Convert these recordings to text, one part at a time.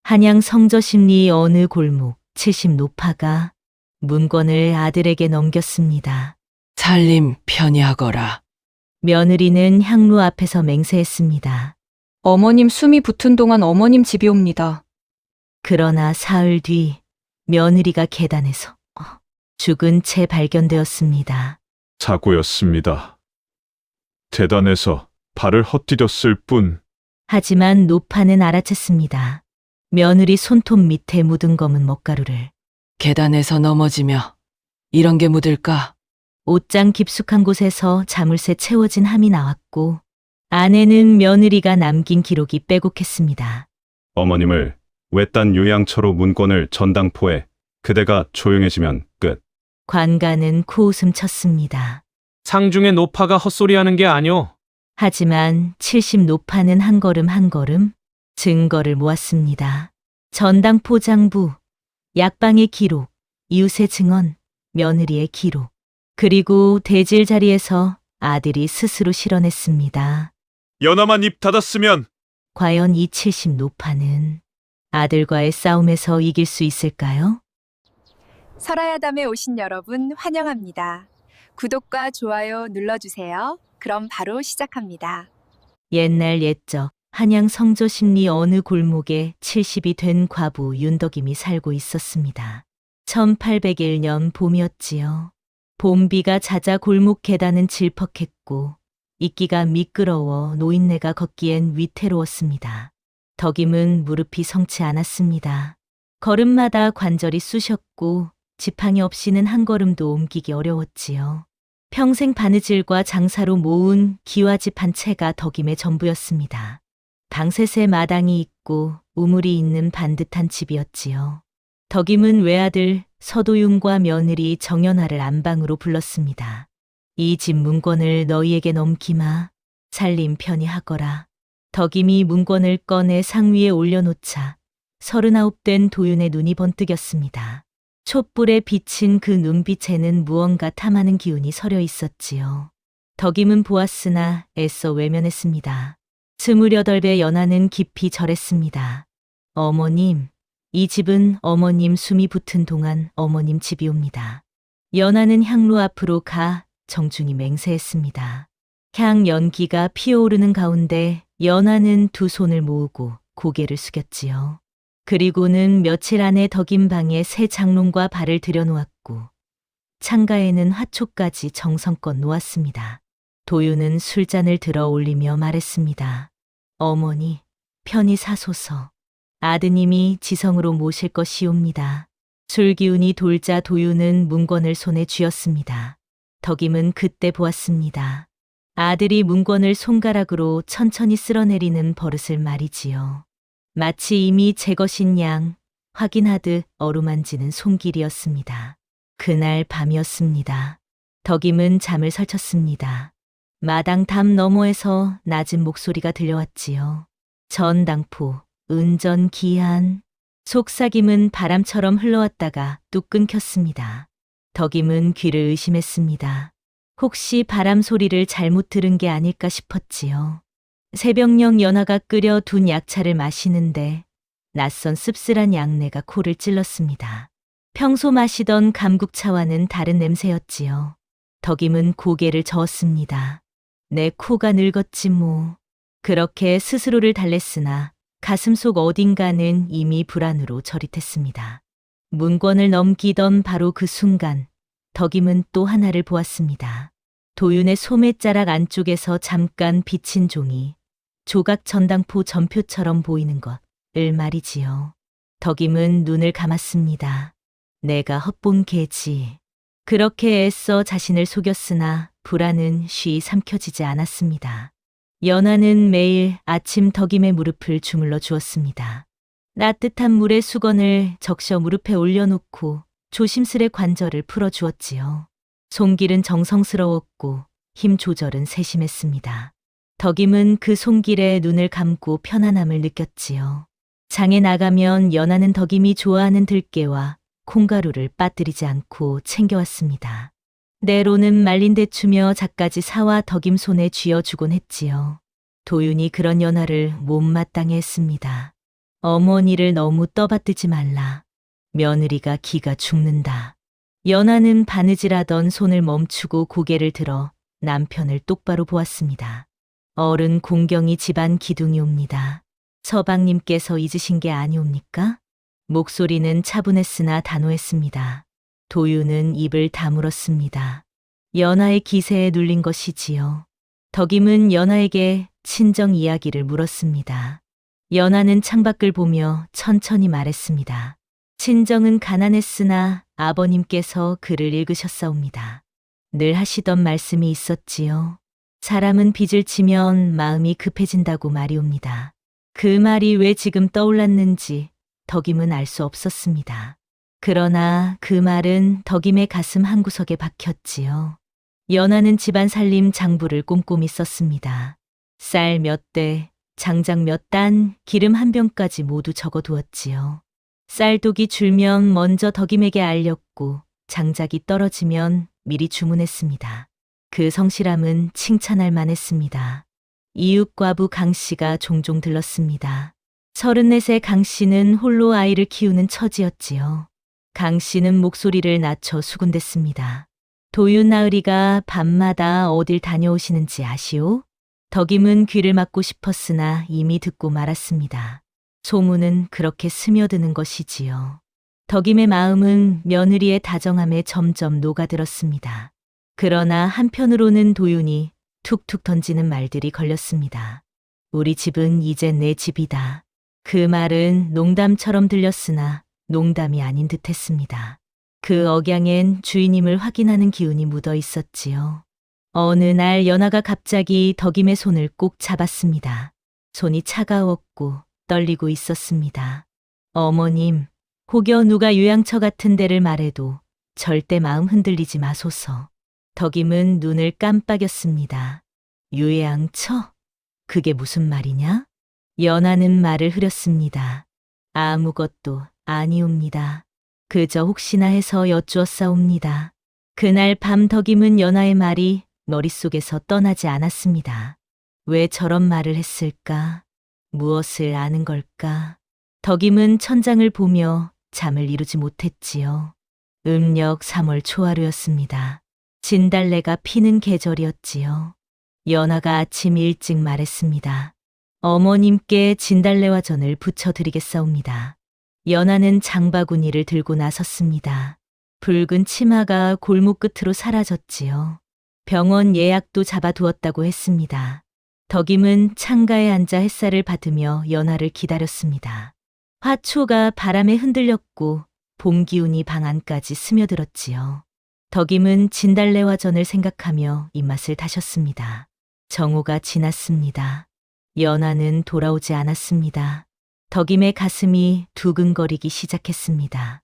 한양 성저심리 어느 골목 70 노파가 문권을 아들에게 넘겼습니다. 살림 편히 하거라. 며느리는 향로 앞에서 맹세했습니다. 어머님 숨이 붙은 동안 어머님 집이 옵니다. 그러나 사흘 뒤 며느리가 계단에서 죽은 채 발견되었습니다. 사고였습니다. 재단에서 발을 헛디뎠을 뿐. 하지만 노파는 알아챘습니다. 며느리 손톱 밑에 묻은 검은 먹가루를 계단에서 넘어지며 이런 게 묻을까? 옷장 깊숙한 곳에서 자물쇠 채워진 함이 나왔고 안에는 며느리가 남긴 기록이 빼곡했습니다. 어머님을 외딴 요양처로 문권을 전당포에 그대가 조용해지면 끝. 관가는 코웃음 쳤습니다. 상중의 노파가 헛소리하는 게 아니오. 하지만 70 노파는 한 걸음 한 걸음 증거를 모았습니다. 전당포 장부, 약방의 기록, 이웃의 증언, 며느리의 기록, 그리고 대질 자리에서 아들이 스스로 실언했습니다. 연하만 입 닫았으면. 과연 이 70 노파는 아들과의 싸움에서 이길 수 있을까요? 설아야담에 오신 여러분 환영합니다. 구독과 좋아요 눌러주세요. 그럼 바로 시작합니다. 옛날 옛적 한양 성저심리 어느 골목에 70이 된 과부 윤덕임이 살고 있었습니다. 1801년 봄이었지요. 봄비가 잦아 골목 계단은 질퍽했고 있기가 미끄러워 노인네가 걷기엔 위태로웠습니다. 덕임은 무릎이 성치 않았습니다. 걸음마다 관절이 쑤셨고 지팡이 없이는 한 걸음도 옮기기 어려웠지요. 평생 바느질과 장사로 모은 기와집 한 채가 덕임의 전부였습니다. 방셋에 마당이 있고 우물이 있는 반듯한 집이었지요. 덕임은 외아들 서도윤과 며느리 정연화를 안방으로 불렀습니다. 이 집 문권을 너희에게 넘기마. 살림 편히 하거라. 덕임이 문권을 꺼내 상 위에 올려놓자 39된 도윤의 눈이 번뜩였습니다. 촛불에 비친 그 눈빛에는 무언가 탐하는 기운이 서려 있었지요. 덕임은 보았으나 애써 외면했습니다. 28배 연하는 깊이 절했습니다. 어머님, 이 집은 어머님 숨이 붙은 동안 어머님 집이옵니다. 연하는 향로 앞으로 가 정중히 맹세했습니다. 향 연기가 피어오르는 가운데 연하는 두 손을 모으고 고개를 숙였지요. 그리고는 며칠 안에 덕임 방에 새 장롱과 발을 들여놓았고 창가에는 화초까지 정성껏 놓았습니다. 도윤은 술잔을 들어 올리며 말했습니다. 어머니, 편히 사소서. 아드님이 지성으로 모실 것이옵니다. 술 기운이 돌자 도윤은 문권을 손에 쥐었습니다. 덕임은 그때 보았습니다. 아들이 문권을 손가락으로 천천히 쓸어내리는 버릇을 말이지요. 마치 이미 제 것인 양 확인하듯 어루만지는 손길이었습니다. 그날 밤이었습니다. 덕임은 잠을 설쳤습니다. 마당 담 너머에서 낮은 목소리가 들려왔지요. 전당포, 은전 기한. 속삭임은 바람처럼 흘러왔다가 뚝 끊겼습니다. 덕임은 귀를 의심했습니다. 혹시 바람 소리를 잘못 들은 게 아닐까 싶었지요. 새벽녘 연하가 끓여 둔 약차를 마시는데 낯선 씁쓸한 양내가 코를 찔렀습니다. 평소 마시던 감국차와는 다른 냄새였지요. 덕임은 고개를 저었습니다. 내 코가 늙었지 뭐. 그렇게 스스로를 달랬으나 가슴속 어딘가는 이미 불안으로 저릿했습니다. 문권을 넘기던 바로 그 순간 덕임은 또 하나를 보았습니다. 도윤의 소매자락 안쪽에서 잠깐 비친 종이 조각 전당포 전표처럼 보이는 것을 말이지요. 덕임은 눈을 감았습니다. 내가 헛본 개지. 그렇게 애써 자신을 속였으나 불안은 쉬이 삼켜지지 않았습니다. 연하는 매일 아침 덕임의 무릎을 주물러 주었습니다. 따뜻한 물에 수건을 적셔 무릎에 올려놓고 조심스레 관절을 풀어주었지요. 손길은 정성스러웠고 힘 조절은 세심했습니다. 덕임은 그 손길에 눈을 감고 편안함을 느꼈지요. 장에 나가면 연하는 덕임이 좋아하는 들깨와 콩가루를 빠뜨리지 않고 챙겨왔습니다. 때로는 말린 대추며 잣가지 사와 덕임 손에 쥐어주곤 했지요. 도윤이 그런 연하를 못마땅해 했습니다. 어머니를 너무 떠받들지 말라. 며느리가 기가 죽는다. 연하는 바느질하던 손을 멈추고 고개를 들어 남편을 똑바로 보았습니다. 어른 공경이 집안 기둥이옵니다. 서방님께서 잊으신 게 아니옵니까? 목소리는 차분했으나 단호했습니다. 도유는 입을 다물었습니다. 연하의 기세에 눌린 것이지요. 덕임은 연하에게 친정 이야기를 물었습니다. 연하는 창밖을 보며 천천히 말했습니다. 친정은 가난했으나 아버님께서 글을 읽으셨사옵니다. 늘 하시던 말씀이 있었지요. 사람은 빚을 지면 마음이 급해진다고 말이옵니다. 그 말이 왜 지금 떠올랐는지 덕임은 알 수 없었습니다. 그러나 그 말은 덕임의 가슴 한구석에 박혔지요. 연하는 집안 살림 장부를 꼼꼼히 썼습니다. 쌀 몇 대, 장작 몇 단, 기름 한 병까지 모두 적어두었지요. 쌀독이 줄면 먼저 덕임에게 알렸고 장작이 떨어지면 미리 주문했습니다. 그 성실함은 칭찬할 만했습니다. 이웃 과부 강 씨가 종종 들렀습니다. 34세 강 씨는 홀로 아이를 키우는 처지였지요. 강 씨는 목소리를 낮춰 수군댔습니다. 도윤 나으리가 밤마다 어딜 다녀오시는지 아시오? 덕임은 귀를 막고 싶었으나 이미 듣고 말았습니다. 소문은 그렇게 스며드는 것이지요. 덕임의 마음은 며느리의 다정함에 점점 녹아들었습니다. 그러나 한편으로는 도윤이 툭툭 던지는 말들이 걸렸습니다. 우리 집은 이제 내 집이다. 그 말은 농담처럼 들렸으나 농담이 아닌 듯했습니다. 그 억양엔 주인임을 확인하는 기운이 묻어 있었지요. 어느 날 연하가 갑자기 덕임의 손을 꼭 잡았습니다. 손이 차가웠고 떨리고 있었습니다. 어머님, 혹여 누가 요양처 같은 데를 말해도 절대 마음 흔들리지 마소서. 덕임은 눈을 깜빡였습니다. 요양처? 그게 무슨 말이냐? 연하는 말을 흐렸습니다. 아무것도 아니옵니다. 그저 혹시나 해서 여쭈었사옵니다. 그날 밤 덕임은 연하의 말이 머릿속에서 떠나지 않았습니다. 왜 저런 말을 했을까? 무엇을 아는 걸까? 덕임은 천장을 보며 잠을 이루지 못했지요. 음력 3월 초하루였습니다. 진달래가 피는 계절이었지요. 연하가 아침 일찍 말했습니다. 어머님께 진달래와 전을 부쳐드리겠사옵니다. 연하는 장바구니를 들고 나섰습니다. 붉은 치마가 골목 끝으로 사라졌지요. 병원 예약도 잡아두었다고 했습니다. 덕임은 창가에 앉아 햇살을 받으며 연하를 기다렸습니다. 화초가 바람에 흔들렸고 봄 기운이 방 안까지 스며들었지요. 덕임은 진달래와 전을 생각하며 입맛을 다셨습니다. 정오가 지났습니다. 연하는 돌아오지 않았습니다. 덕임의 가슴이 두근거리기 시작했습니다.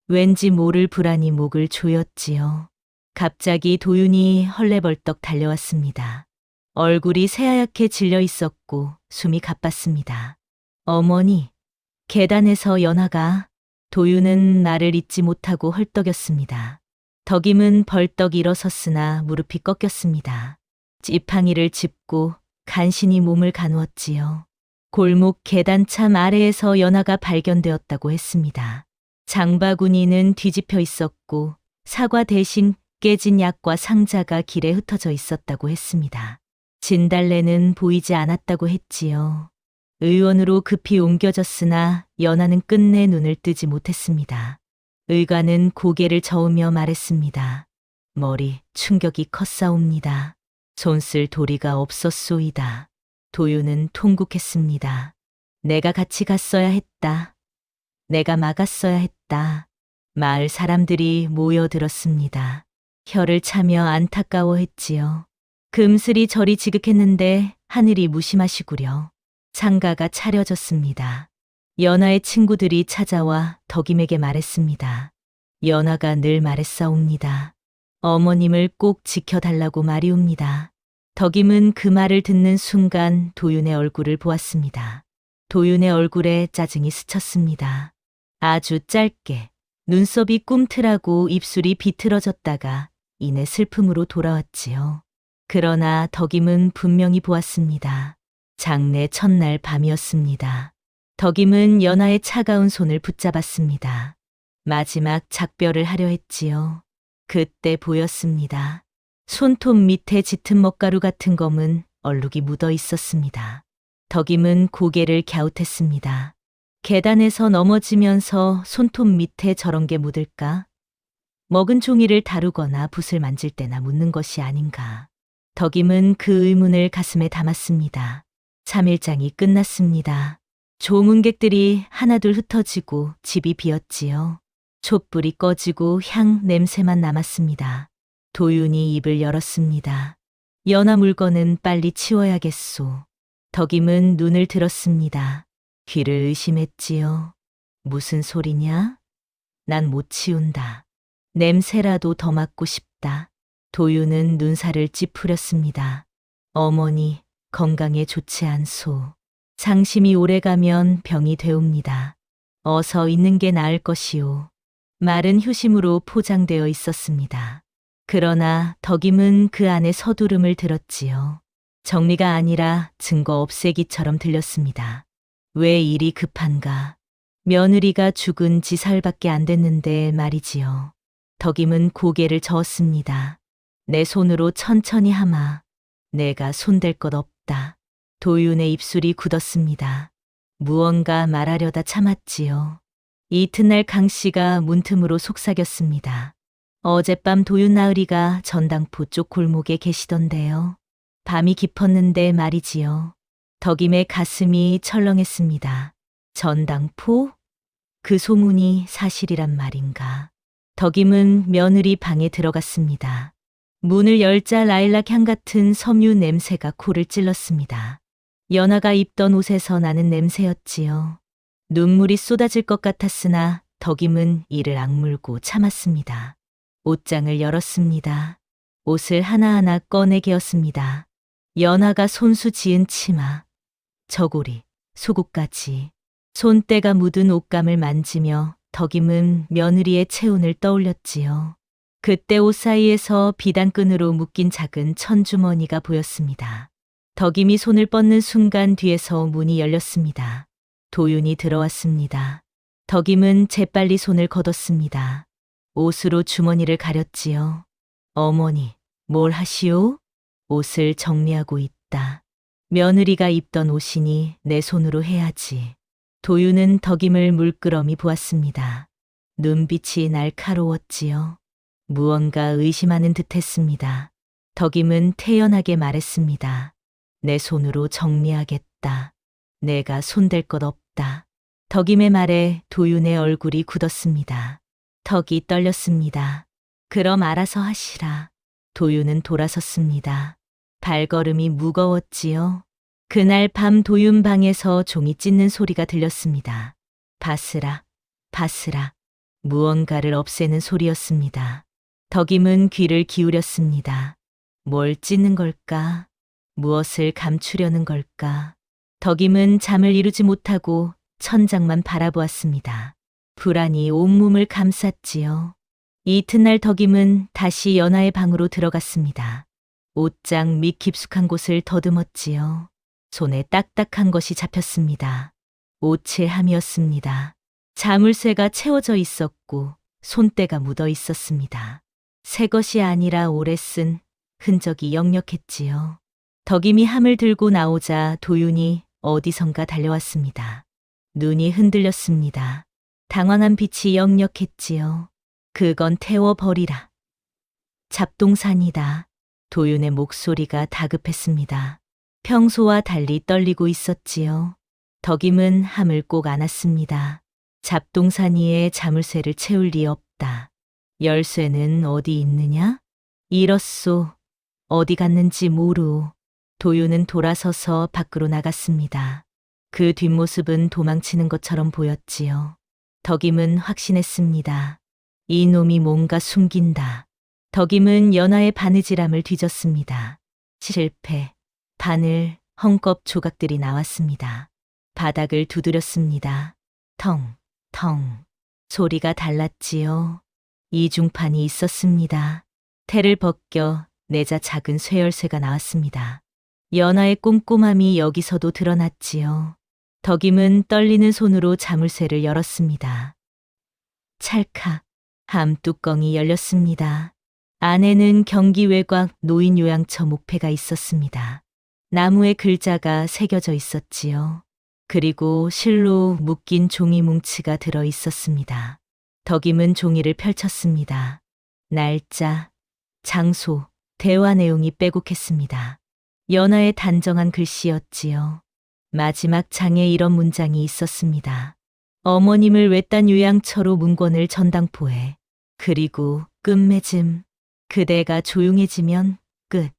왠지 모를 불안이 목을 조였지요. 갑자기 도윤이 헐레벌떡 달려왔습니다. 얼굴이 새하얗게 질려 있었고 숨이 가빴습니다. 어머니, 계단에서 연하가. 도윤은 말을 잇지 못하고 헐떡였습니다. 덕임은 벌떡 일어섰으나 무릎이 꺾였습니다. 지팡이를 짚고 간신히 몸을 가누었지요. 골목 계단참 아래에서 연하가 발견되었다고 했습니다. 장바구니는 뒤집혀 있었고 사과 대신 깨진 약과 상자가 길에 흩어져 있었다고 했습니다. 진달래는 보이지 않았다고 했지요. 의원으로 급히 옮겨졌으나 연하는 끝내 눈을 뜨지 못했습니다. 의관은 고개를 저으며 말했습니다. 머리 충격이 컸사옵니다. 손쓸 도리가 없었소이다. 도윤은 통곡했습니다. 내가 같이 갔어야 했다. 내가 막았어야 했다. 마을 사람들이 모여들었습니다. 혀를 차며 안타까워했지요. 금슬이 절이 지극했는데 하늘이 무심하시구려. 상가가 차려졌습니다. 연하의 친구들이 찾아와 덕임에게 말했습니다. 연하가 늘 말했사옵니다. 어머님을 꼭 지켜달라고 말이옵니다. 덕임은 그 말을 듣는 순간 도윤의 얼굴을 보았습니다. 도윤의 얼굴에 짜증이 스쳤습니다. 아주 짧게 눈썹이 꿈틀하고 입술이 비틀어졌다가 이내 슬픔으로 돌아왔지요. 그러나 덕임은 분명히 보았습니다. 장례 첫날 밤이었습니다. 덕임은 연하의 차가운 손을 붙잡았습니다. 마지막 작별을 하려 했지요. 그때 보였습니다. 손톱 밑에 짙은 먹가루 같은 검은 얼룩이 묻어 있었습니다. 덕임은 고개를 갸웃했습니다. 계단에서 넘어지면서 손톱 밑에 저런 게 묻을까? 먹은 종이를 다루거나 붓을 만질 때나 묻는 것이 아닌가. 덕임은 그 의문을 가슴에 담았습니다. 3일장이 끝났습니다. 조문객들이 하나둘 흩어지고 집이 비었지요. 촛불이 꺼지고 향 냄새만 남았습니다. 도윤이 입을 열었습니다. 연하 물건은 빨리 치워야겠소. 덕임은 눈을 들었습니다. 귀를 의심했지요. 무슨 소리냐? 난 못 치운다. 냄새라도 더 맡고 싶다. 도윤은 눈살을 찌푸렸습니다. 어머니, 건강에 좋지 않소. 상심이 오래가면 병이 되옵니다. 어서 있는 게 나을 것이오. 말은 효심으로 포장되어 있었습니다. 그러나 덕임은 그 안에 서두름을 들었지요. 정리가 아니라 증거 없애기처럼 들렸습니다. 왜 일이 급한가? 며느리가 죽은 지 사흘밖에 안 됐는데 말이지요. 덕임은 고개를 저었습니다. 내 손으로 천천히 하마. 내가 손댈 것 없다. 도윤의 입술이 굳었습니다. 무언가 말하려다 참았지요. 이튿날 강 씨가 문틈으로 속삭였습니다. 어젯밤 도윤 나으리가 전당포 쪽 골목에 계시던데요. 밤이 깊었는데 말이지요. 덕임의 가슴이 철렁했습니다. 전당포? 그 소문이 사실이란 말인가. 덕임은 며느리 방에 들어갔습니다. 문을 열자 라일락 향 같은 섬유 냄새가 코를 찔렀습니다. 연하가 입던 옷에서 나는 냄새였지요. 눈물이 쏟아질 것 같았으나 덕임은 이를 악물고 참았습니다. 옷장을 열었습니다. 옷을 하나하나 꺼내 개었습니다. 연하가 손수 지은 치마, 저고리, 속옷까지. 손때가 묻은 옷감을 만지며 덕임은 며느리의 체온을 떠올렸지요. 그때 옷 사이에서 비단끈으로 묶인 작은 천주머니가 보였습니다. 덕임이 손을 뻗는 순간 뒤에서 문이 열렸습니다. 도윤이 들어왔습니다. 덕임은 재빨리 손을 걷었습니다. 옷으로 주머니를 가렸지요. 어머니, 뭘 하시오? 옷을 정리하고 있다. 며느리가 입던 옷이니 내 손으로 해야지. 도윤은 덕임을 물끄러미 보았습니다. 눈빛이 날카로웠지요. 무언가 의심하는 듯했습니다. 덕임은 태연하게 말했습니다. 내 손으로 정리하겠다. 내가 손댈 것 없다. 덕임의 말에 도윤의 얼굴이 굳었습니다. 턱이 떨렸습니다. 그럼 알아서 하시라. 도윤은 돌아섰습니다. 발걸음이 무거웠지요. 그날 밤 도윤 방에서 종이 찢는 소리가 들렸습니다. 바스락, 바스락. 무언가를 없애는 소리였습니다. 덕임은 귀를 기울였습니다. 뭘 찢는 걸까? 무엇을 감추려는 걸까? 덕임은 잠을 이루지 못하고 천장만 바라보았습니다. 불안이 온몸을 감쌌지요. 이튿날 덕임은 다시 연하의 방으로 들어갔습니다. 옷장 밑 깊숙한 곳을 더듬었지요. 손에 딱딱한 것이 잡혔습니다. 오칠함이었습니다. 자물쇠가 채워져 있었고 손때가 묻어 있었습니다. 새 것이 아니라 오래 쓴 흔적이 역력했지요. 덕임이 함을 들고 나오자 도윤이 어디선가 달려왔습니다. 눈이 흔들렸습니다. 당황한 빛이 역력했지요. 그건 태워버리라. 잡동사니다. 도윤의 목소리가 다급했습니다. 평소와 달리 떨리고 있었지요. 덕임은 함을 꼭 안았습니다. 잡동사니에 자물쇠를 채울 리 없다. 열쇠는 어디 있느냐? 잃었소. 어디 갔는지 모르오. 도윤은 돌아서서 밖으로 나갔습니다. 그 뒷모습은 도망치는 것처럼 보였지요. 덕임은 확신했습니다. 이 놈이 뭔가 숨긴다. 덕임은 연하의 바느질함을 뒤졌습니다. 실패. 바늘, 헝겊 조각들이 나왔습니다. 바닥을 두드렸습니다. 텅, 텅. 소리가 달랐지요. 이중판이 있었습니다. 테를 벗겨 내자 작은 쇠열쇠가 나왔습니다. 연하의 꼼꼼함이 여기서도 드러났지요. 덕임은 떨리는 손으로 자물쇠를 열었습니다. 찰칵, 함 뚜껑이 열렸습니다. 안에는 경기 외곽 노인요양처 목패가 있었습니다. 나무에 글자가 새겨져 있었지요. 그리고 실로 묶인 종이 뭉치가 들어 있었습니다. 덕임은 종이를 펼쳤습니다. 날짜, 장소, 대화 내용이 빼곡했습니다. 연하의 단정한 글씨였지요. 마지막 장에 이런 문장이 있었습니다. 어머님을 외딴 요양처로 문권을 전당포에. 그리고 끝맺음. 그대가 조용해지면 끝.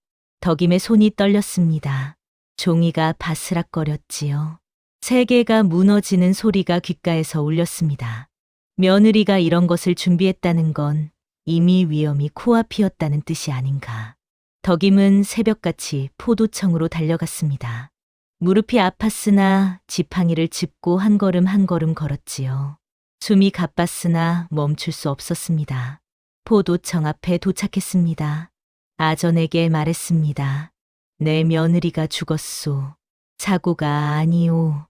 덕임의 손이 떨렸습니다. 종이가 바스락거렸지요. 세계가 무너지는 소리가 귓가에서 울렸습니다. 며느리가 이런 것을 준비했다는 건 이미 위험이 코앞이었다는 뜻이 아닌가. 덕임은 새벽같이 포도청으로 달려갔습니다. 무릎이 아팠으나 지팡이를 짚고 한 걸음 한 걸음 걸었지요. 숨이 가빴으나 멈출 수 없었습니다. 포도청 앞에 도착했습니다. 아전에게 말했습니다. 내 며느리가 죽었소. 사고가 아니오.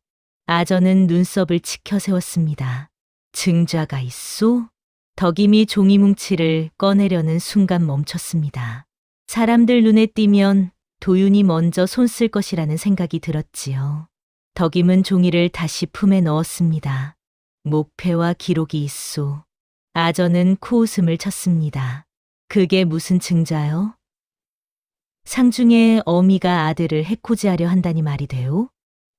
아전은 눈썹을 치켜 세웠습니다. 증자가 있소? 덕임이 종이 뭉치를 꺼내려는 순간 멈췄습니다. 사람들 눈에 띄면 도윤이 먼저 손 쓸 것이라는 생각이 들었지요. 덕임은 종이를 다시 품에 넣었습니다. 목패와 기록이 있소. 아전은 코웃음을 쳤습니다. 그게 무슨 증자요? 상중에 어미가 아들을 해코지하려 한다니 말이 돼요?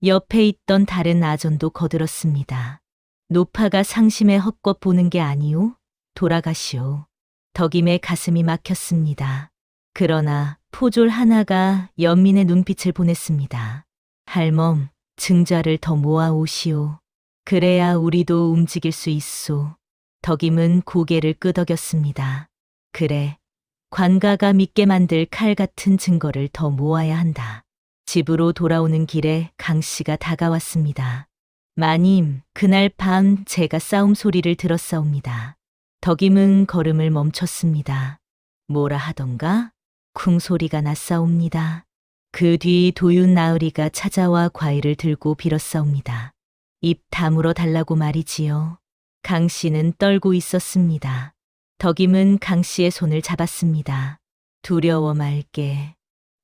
옆에 있던 다른 아전도 거들었습니다. 노파가 상심에 헛것 보는 게 아니오? 돌아가시오. 덕임의 가슴이 막혔습니다. 그러나 포졸 하나가 연민의 눈빛을 보냈습니다. 할멈, 증자를 더 모아오시오. 그래야 우리도 움직일 수 있소. 덕임은 고개를 끄덕였습니다. 그래, 관가가 믿게 만들 칼 같은 증거를 더 모아야 한다. 집으로 돌아오는 길에 강 씨가 다가왔습니다. 마님, 그날 밤 제가 싸움 소리를 들었사옵니다. 덕임은 걸음을 멈췄습니다. 뭐라 하던가? 쿵 소리가 났사옵니다. 그 뒤 도윤 나으리가 찾아와 과일을 들고 빌었사옵니다. 입 다물어 달라고 말이지요. 강 씨는 떨고 있었습니다. 덕임은 강 씨의 손을 잡았습니다. 두려워 말게.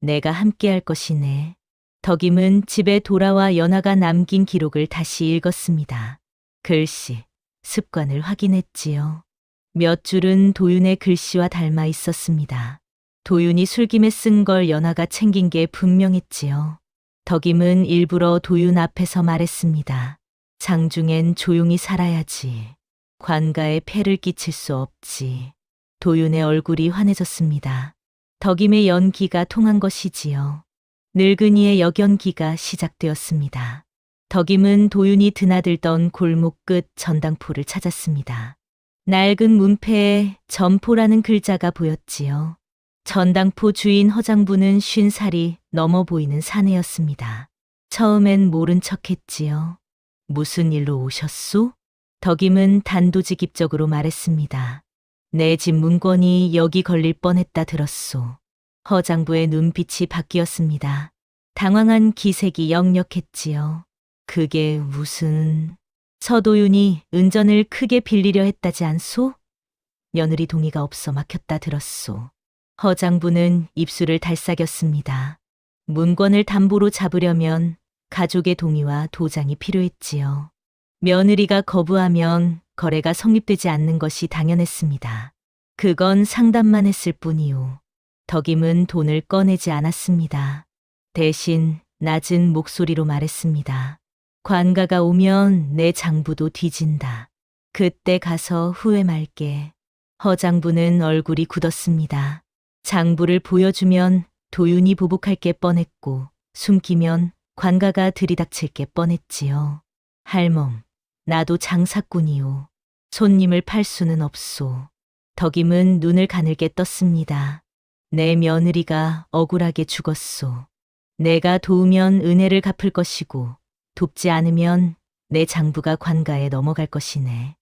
내가 함께할 것이네. 덕임은 집에 돌아와 연하가 남긴 기록을 다시 읽었습니다. 글씨, 습관을 확인했지요. 몇 줄은 도윤의 글씨와 닮아 있었습니다. 도윤이 술김에 쓴 걸 연하가 챙긴 게 분명했지요. 덕임은 일부러 도윤 앞에서 말했습니다. 장중엔 조용히 살아야지. 관가에 폐를 끼칠 수 없지. 도윤의 얼굴이 환해졌습니다. 덕임의 연기가 통한 것이지요. 늙은이의 역연기가 시작되었습니다. 덕임은 도윤이 드나들던 골목 끝 전당포를 찾았습니다. 낡은 문패에 점포라는 글자가 보였지요. 전당포 주인 허장부는 50살이 넘어 보이는 사내였습니다. 처음엔 모른 척했지요. 무슨 일로 오셨소? 덕임은 단도직입적으로 말했습니다. 내 집 문건이 여기 걸릴 뻔했다 들었소. 허장부의 눈빛이 바뀌었습니다. 당황한 기색이 역력했지요. 그게 무슨... 서도윤이 은전을 크게 빌리려 했다지 않소? 며느리 동의가 없어 막혔다 들었소. 허장부는 입술을 달싹였습니다. 문건을 담보로 잡으려면 가족의 동의와 도장이 필요했지요. 며느리가 거부하면 거래가 성립되지 않는 것이 당연했습니다. 그건 상담만 했을 뿐이요. 덕임은 돈을 꺼내지 않았습니다. 대신 낮은 목소리로 말했습니다. 관가가 오면 내 장부도 뒤진다. 그때 가서 후회 말게. 허장부는 얼굴이 굳었습니다. 장부를 보여주면 도윤이 보복할 게 뻔했고 숨기면 관가가 들이닥칠 게 뻔했지요. 할멈, 나도 장사꾼이오. 손님을 팔 수는 없소. 덕임은 눈을 가늘게 떴습니다. 내 며느리가 억울하게 죽었소. 내가 도우면 은혜를 갚을 것이고 돕지 않으면 내 장부가 관가에 넘어갈 것이네.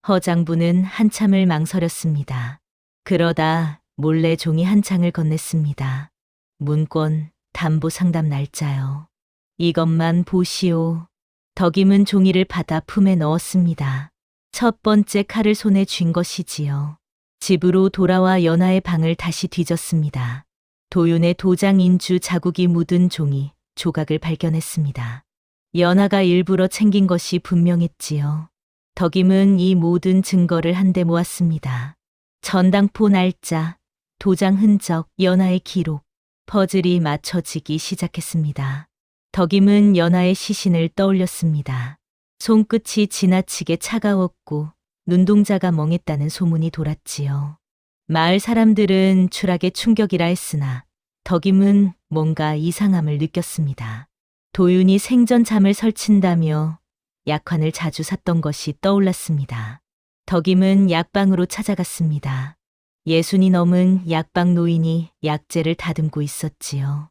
허장부는 한참을 망설였습니다. 그러다 몰래 종이 한 장을 건넸습니다. 문건 담보 상담 날짜요. 이것만 보시오. 덕임은 종이를 받아 품에 넣었습니다. 첫 번째 칼을 손에 쥔 것이지요. 집으로 돌아와 연하의 방을 다시 뒤졌습니다. 도윤의 도장 인주 자국이 묻은 종이 조각을 발견했습니다. 연하가 일부러 챙긴 것이 분명했지요. 덕임은 이 모든 증거를 한데 모았습니다. 전당포 날짜, 도장 흔적, 연하의 기록, 퍼즐이 맞춰지기 시작했습니다. 덕임은 연하의 시신을 떠올렸습니다. 손끝이 지나치게 차가웠고 눈동자가 멍했다는 소문이 돌았지요. 마을 사람들은 추락의 충격이라 했으나 덕임은 뭔가 이상함을 느꼈습니다. 도윤이 생전 잠을 설친다며 약환을 자주 샀던 것이 떠올랐습니다. 덕임은 약방으로 찾아갔습니다. 60이 넘은 약방 노인이 약재를 다듬고 있었지요.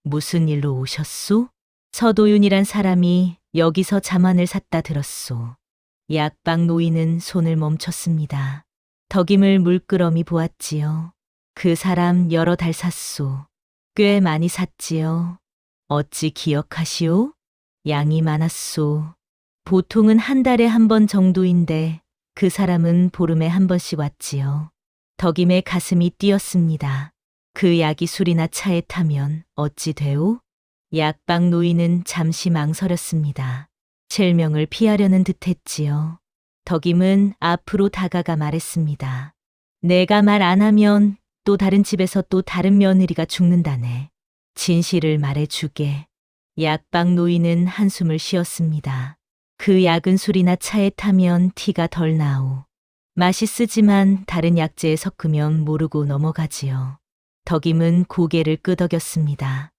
무슨 일로 오셨소? 서도윤이란 사람이 여기서 잠안을 샀다 들었소. 약방 노인은 손을 멈췄습니다. 덕임을 물끄러미 보았지요. 그 사람 여러 달 샀소. 꽤 많이 샀지요. 어찌 기억하시오? 양이 많았소. 보통은 한 달에 한 번 정도인데 그 사람은 보름에 한 번씩 왔지요. 덕임의 가슴이 뛰었습니다. 그 약이 술이나 차에 타면 어찌 되오? 약방 노인은 잠시 망설였습니다. 실명을 피하려는 듯했지요. 덕임은 앞으로 다가가 말했습니다. 내가 말 안 하면 또 다른 집에서 또 다른 며느리가 죽는다네. 진실을 말해주게. 약방 노인은 한숨을 쉬었습니다. 그 약은 술이나 차에 타면 티가 덜 나오. 맛이 쓰지만 다른 약재에 섞으면 모르고 넘어가지요. 덕임은 고개를 끄덕였습니다.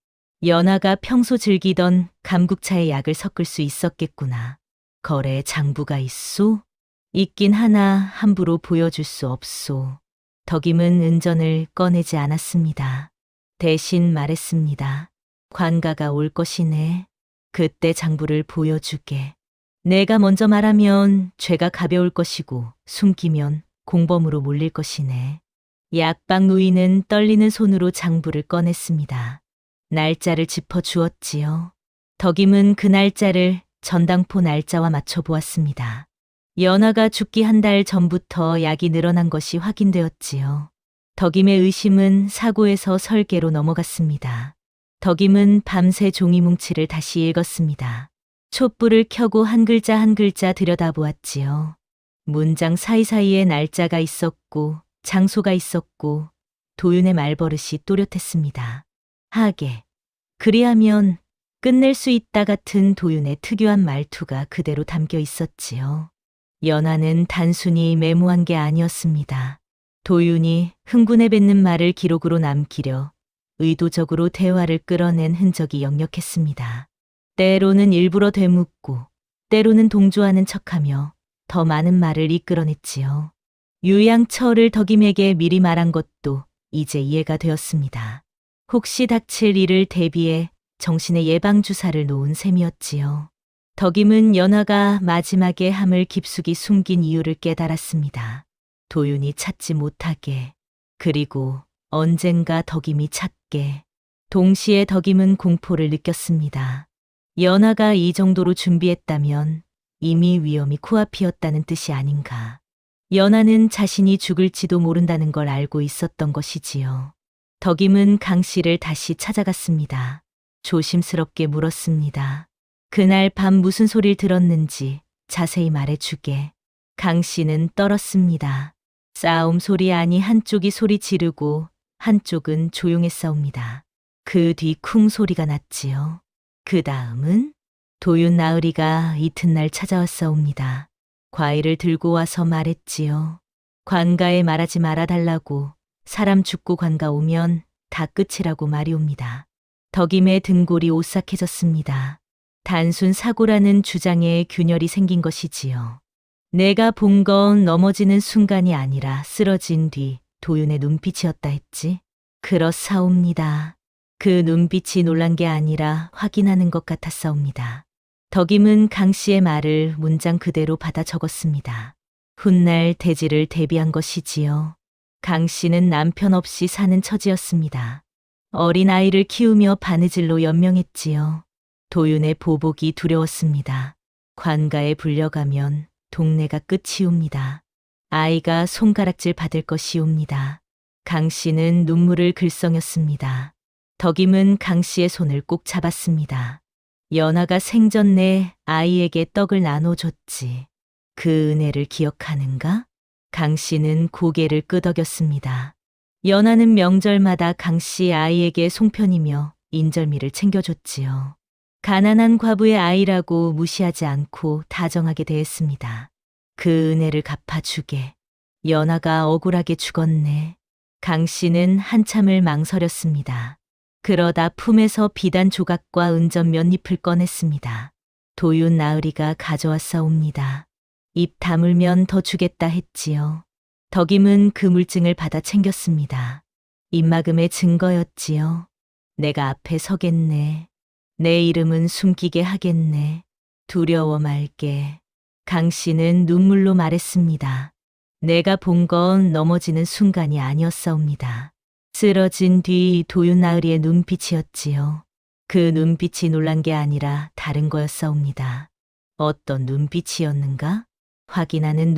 연하가 평소 즐기던 감국차에 약을 섞을 수 있었겠구나. 거래에 장부가 있소? 있긴 하나 함부로 보여줄 수 없소. 덕임은 은전을 꺼내지 않았습니다. 대신 말했습니다. 관가가 올 것이네. 그때 장부를 보여주게. 내가 먼저 말하면 죄가 가벼울 것이고 숨기면 공범으로 몰릴 것이네. 약방 노인은 떨리는 손으로 장부를 꺼냈습니다. 날짜를 짚어 주었지요. 덕임은 그 날짜를 전당포 날짜와 맞춰 보았습니다. 연하가 죽기 한 달 전부터 약이 늘어난 것이 확인되었지요. 덕임의 의심은 사고에서 설계로 넘어갔습니다. 덕임은 밤새 종이 뭉치를 다시 읽었습니다. 촛불을 켜고 한 글자 한 글자 들여다보았지요. 문장 사이사이에 날짜가 있었고 장소가 있었고 도윤의 말버릇이 또렷했습니다. 하게. 그리하면 끝낼 수 있다 같은 도윤의 특유한 말투가 그대로 담겨 있었지요. 연하는 단순히 메모한 게 아니었습니다. 도윤이 흥분해 뱉는 말을 기록으로 남기려 의도적으로 대화를 끌어낸 흔적이 역력했습니다. 때로는 일부러 되묻고 때로는 동조하는 척하며 더 많은 말을 이끌어냈지요. 유양처를 덕임에게 미리 말한 것도 이제 이해가 되었습니다. 혹시 닥칠 일을 대비해 정신의 예방주사를 놓은 셈이었지요. 덕임은 연하가 마지막에 함을 깊숙이 숨긴 이유를 깨달았습니다. 도윤이 찾지 못하게, 그리고 언젠가 덕임이 찾게. 동시에 덕임은 공포를 느꼈습니다. 연하가 이 정도로 준비했다면 이미 위험이 코앞이었다는 뜻이 아닌가. 연하는 자신이 죽을지도 모른다는 걸 알고 있었던 것이지요. 덕임은 강 씨를 다시 찾아갔습니다. 조심스럽게 물었습니다. 그날 밤 무슨 소리를 들었는지 자세히 말해주게. 강 씨는 떨었습니다. 싸움 소리 아니 한쪽이 소리 지르고 한쪽은 조용했사옵니다. 그 뒤 쿵 소리가 났지요. 그 다음은 도윤 나으리가 이튿날 찾아왔사옵니다. 과일을 들고 와서 말했지요. 관가에 말하지 말아달라고. 사람 죽고 관가 오면 다 끝이라고 말이옵니다. 덕임의 등골이 오싹해졌습니다. 단순 사고라는 주장에 균열이 생긴 것이지요. 내가 본 건 넘어지는 순간이 아니라 쓰러진 뒤 도윤의 눈빛이었다 했지. 그렇사옵니다. 그 눈빛이 놀란 게 아니라 확인하는 것 같았사옵니다. 덕임은 강 씨의 말을 문장 그대로 받아 적었습니다. 훗날 대지를 대비한 것이지요. 강 씨는 남편 없이 사는 처지였습니다. 어린 아이를 키우며 바느질로 연명했지요. 도윤의 보복이 두려웠습니다. 관가에 불려가면 동네가 끝이옵니다. 아이가 손가락질 받을 것이옵니다. 강 씨는 눈물을 글썽였습니다. 덕임은 강 씨의 손을 꼭 잡았습니다. 연아가 생전 내 아이에게 떡을 나눠줬지. 그 은혜를 기억하는가? 강 씨는 고개를 끄덕였습니다. 연아는 명절마다 강 씨 아이에게 송편이며 인절미를 챙겨줬지요. 가난한 과부의 아이라고 무시하지 않고 다정하게 대했습니다. 그 은혜를 갚아주게. 연아가 억울하게 죽었네. 강 씨는 한참을 망설였습니다. 그러다 품에서 비단 조각과 은전 몇 잎을 꺼냈습니다. 도윤 나으리가 가져왔사옵니다. 입 다물면 더 주겠다 했지요. 덕임은 그 물증을 받아 챙겼습니다. 입막음의 증거였지요. 내가 앞에 서겠네. 내 이름은 숨기게 하겠네. 두려워 말게. 강 씨는 눈물로 말했습니다. 내가 본 건 넘어지는 순간이 아니었사옵니다. 쓰러진 뒤 도윤 나으리의 눈빛이었지요. 그 눈빛이 놀란 게 아니라 다른 거였사옵니다. 어떤 눈빛이었는가? 확인하는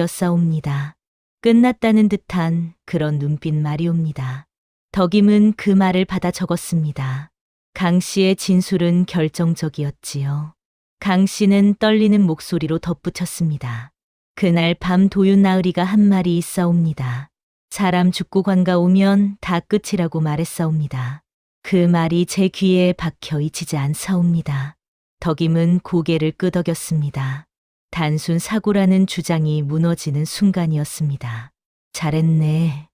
눈빛이었사옵니다. 끝났다는 듯한 그런 눈빛 말이옵니다. 덕임은 그 말을 받아 적었습니다. 강 씨의 진술은 결정적이었지요. 강 씨는 떨리는 목소리로 덧붙였습니다. 그날 밤 도윤 나으리가 한 말이 있사옵니다. 사람 죽고 관가 오면 다 끝이라고 말했사옵니다. 그 말이 제 귀에 박혀 잊히지 않사옵니다. 덕임은 고개를 끄덕였습니다. 단순 사고라는 주장이 무너지는 순간이었습니다. 잘했네.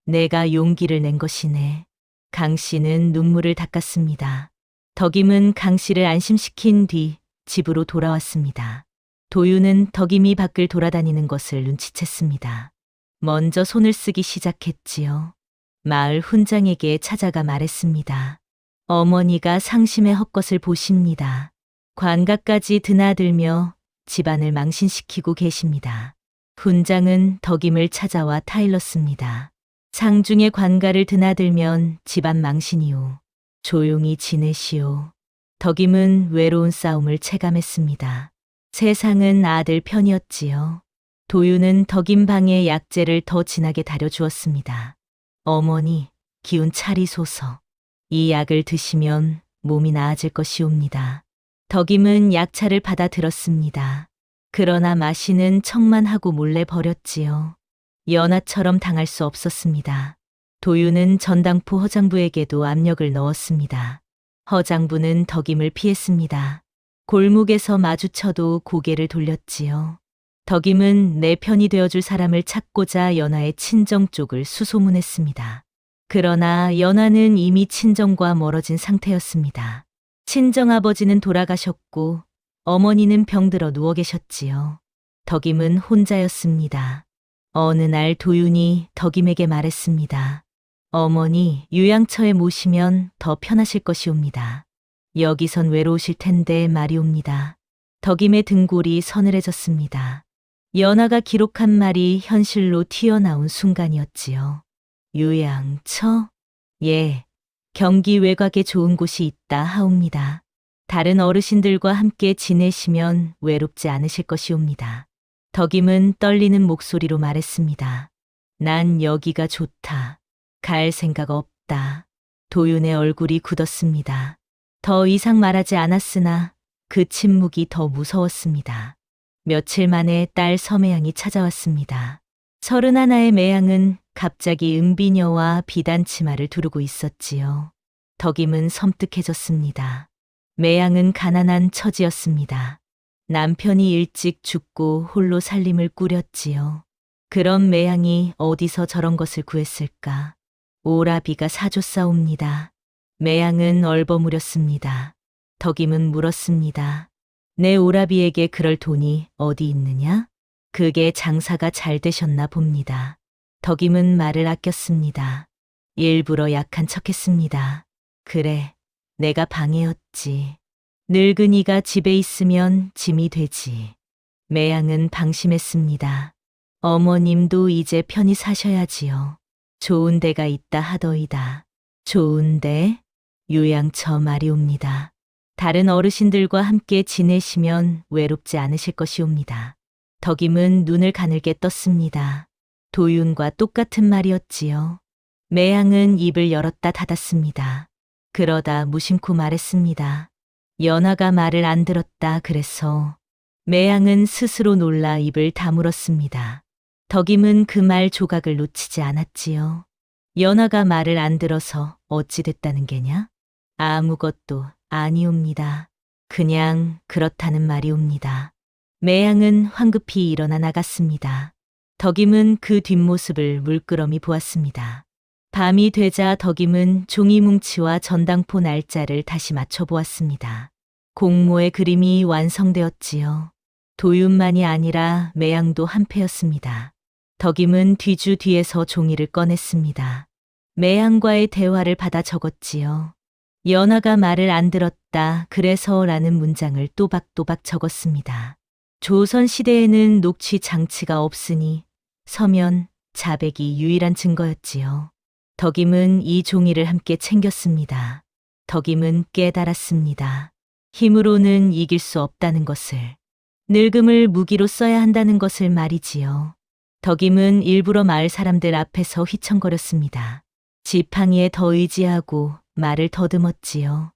내가 용기를 낸 것이네. 강 씨는 눈물을 닦았습니다. 덕임은 강 씨를 안심시킨 뒤 집으로 돌아왔습니다. 도윤은 덕임이 밖을 돌아다니는 것을 눈치챘습니다. 먼저 손을 쓰기 시작했지요. 마을 훈장에게 찾아가 말했습니다. 어머니가 상심의 헛것을 보십니다. 관가까지 드나들며 집안을 망신시키고 계십니다. 훈장은 덕임을 찾아와 타일렀습니다. 상중의 관가를 드나들면 집안 망신이오. 조용히 지내시오. 덕임은 외로운 싸움을 체감했습니다. 세상은 아들 편이었지요. 도윤은 덕임 방에 약재를 더 진하게 달여주었습니다. 어머니, 기운 차리소서. 이 약을 드시면 몸이 나아질 것이옵니다. 덕임은 약차를 받아 들었습니다. 그러나 마시는 척만 하고 몰래 버렸지요. 연아처럼 당할 수 없었습니다. 도윤은 전당포 허장부에게도 압력을 넣었습니다. 허장부는 덕임을 피했습니다. 골목에서 마주쳐도 고개를 돌렸지요. 덕임은 내 편이 되어줄 사람을 찾고자 연아의 친정 쪽을 수소문했습니다. 그러나 연아는 이미 친정과 멀어진 상태였습니다. 친정아버지는 돌아가셨고 어머니는 병들어 누워 계셨지요. 덕임은 혼자였습니다. 어느 날 도윤이 덕임에게 말했습니다. 어머니, 유양처에 모시면 더 편하실 것이옵니다. 여기선 외로우실 텐데 말이옵니다. 덕임의 등골이 서늘해졌습니다. 연아가 기록한 말이 현실로 튀어나온 순간이었지요. 유양처? 예, 경기 외곽에 좋은 곳이 있다 하옵니다. 다른 어르신들과 함께 지내시면 외롭지 않으실 것이옵니다. 덕임은 떨리는 목소리로 말했습니다. 난 여기가 좋다. 갈 생각 없다. 도윤의 얼굴이 굳었습니다. 더 이상 말하지 않았으나 그 침묵이 더 무서웠습니다. 며칠 만에 딸 서매양이 찾아왔습니다. 31의 매양은 갑자기 은비녀와 비단 치마를 두르고 있었지요. 덕임은 섬뜩해졌습니다. 매양은 가난한 처지였습니다. 남편이 일찍 죽고 홀로 살림을 꾸렸지요. 그런 매양이 어디서 저런 것을 구했을까? 오라비가 사줬사옵니다. 매양은 얼버무렸습니다. 덕임은 물었습니다. 내 오라비에게 그럴 돈이 어디 있느냐? 그게 장사가 잘 되셨나 봅니다. 덕임은 말을 아꼈습니다. 일부러 약한 척했습니다. 그래, 내가 방해였지. 늙은이가 집에 있으면 짐이 되지. 매양은 방심했습니다. 어머님도 이제 편히 사셔야지요. 좋은 데가 있다 하더이다. 좋은 데? 요양처 말이옵니다. 다른 어르신들과 함께 지내시면 외롭지 않으실 것이옵니다. 덕임은 눈을 가늘게 떴습니다. 도윤과 똑같은 말이었지요. 매양은 입을 열었다 닫았습니다. 그러다 무심코 말했습니다. 연하가 말을 안 들었다 그래서. 매양은 스스로 놀라 입을 다물었습니다. 덕임은 그 말 조각을 놓치지 않았지요. 연하가 말을 안 들어서 어찌 됐다는 게냐? 아무것도 아니옵니다. 그냥 그렇다는 말이옵니다. 매양은 황급히 일어나 나갔습니다. 덕임은 그 뒷모습을 물끄러미 보았습니다. 밤이 되자 덕임은 종이뭉치와 전당포 날짜를 다시 맞춰보았습니다. 공모의 그림이 완성되었지요. 도윤만이 아니라 매양도 한패였습니다. 덕임은 뒤주 뒤에서 종이를 꺼냈습니다. 매양과의 대화를 받아 적었지요. 연하가 말을 안 들었다 그래서라는 문장을 또박또박 적었습니다. 조선시대에는 녹취 장치가 없으니 서면, 자백이 유일한 증거였지요. 덕임은 이 종이를 함께 챙겼습니다. 덕임은 깨달았습니다. 힘으로는 이길 수 없다는 것을. 늙음을 무기로 써야 한다는 것을 말이지요. 덕임은 일부러 마을 사람들 앞에서 휘청거렸습니다. 지팡이에 더 의지하고 말을 더듬었지요.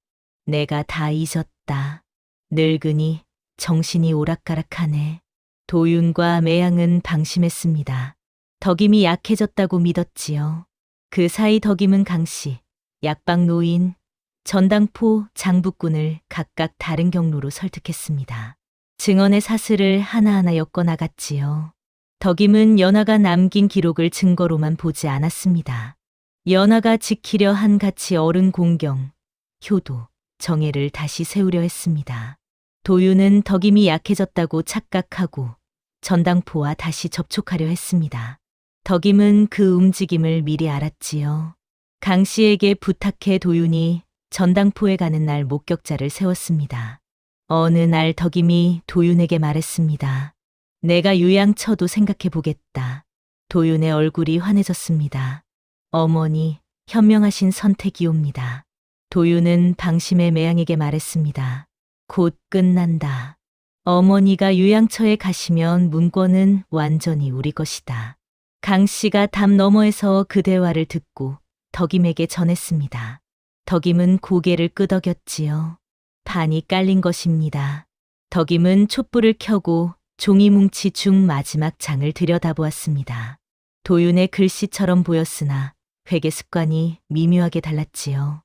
내가 다 잊었다. 늙으니 정신이 오락가락하네. 도윤과 매양은 방심했습니다. 덕임이 약해졌다고 믿었지요. 그 사이 덕임은 강씨, 약방 노인, 전당포 장부꾼을 각각 다른 경로로 설득했습니다. 증언의 사슬을 하나하나 엮어 나갔지요. 덕임은 연하가 남긴 기록을 증거로만 보지 않았습니다. 연하가 지키려 한 가치 어른 공경, 효도, 정예를 다시 세우려 했습니다. 도윤은 덕임이 약해졌다고 착각하고 전당포와 다시 접촉하려 했습니다. 덕임은 그 움직임을 미리 알았지요. 강 씨에게 부탁해 도윤이 전당포에 가는 날 목격자를 세웠습니다. 어느 날 덕임이 도윤에게 말했습니다. 내가 유양처도 생각해 보겠다. 도윤의 얼굴이 환해졌습니다. 어머니, 현명하신 선택이옵니다. 도윤은 방심의 매양에게 말했습니다. 곧 끝난다. 어머니가 유양처에 가시면 문권은 완전히 우리 것이다. 강 씨가 담 너머에서 그 대화를 듣고 덕임에게 전했습니다. 덕임은 고개를 끄덕였지요. 판이 깔린 것입니다. 덕임은 촛불을 켜고 종이뭉치 중 마지막 장을 들여다보았습니다. 도윤의 글씨처럼 보였으나 회계 습관이 미묘하게 달랐지요.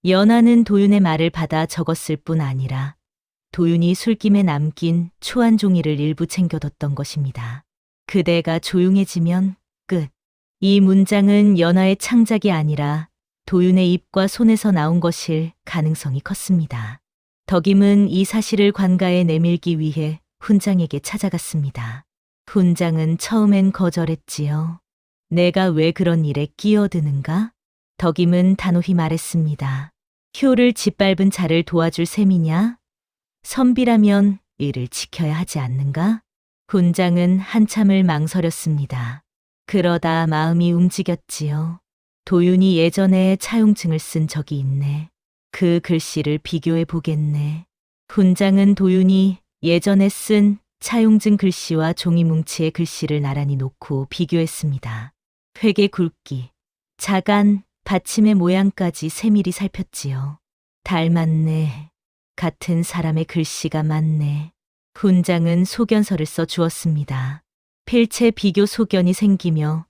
연하는 도윤의 말을 받아 적었을 뿐 아니라 도윤이 술김에 남긴 초안 종이를 일부 챙겨뒀던 것입니다. 그대가 조용해지면 끝. 이 문장은 연하의 창작이 아니라 도윤의 입과 손에서 나온 것일 가능성이 컸습니다. 덕임은 이 사실을 관가에 내밀기 위해 훈장에게 찾아갔습니다. 훈장은 처음엔 거절했지요. 내가 왜 그런 일에 끼어드는가? 덕임은 단호히 말했습니다. 효를 짓밟은 자를 도와줄 셈이냐? 선비라면 이를 지켜야 하지 않는가? 훈장은 한참을 망설였습니다. 그러다 마음이 움직였지요. 도윤이 예전에 차용증을 쓴 적이 있네. 그 글씨를 비교해 보겠네. 훈장은 도윤이 예전에 쓴 차용증 글씨와 종이뭉치의 글씨를 나란히 놓고 비교했습니다. 회계 굵기, 자간, 받침의 모양까지 세밀히 살폈지요. 닮았네. 같은 사람의 글씨가 맞네. 훈장은 소견서를 써 주었습니다. 필체 비교 소견이 생기며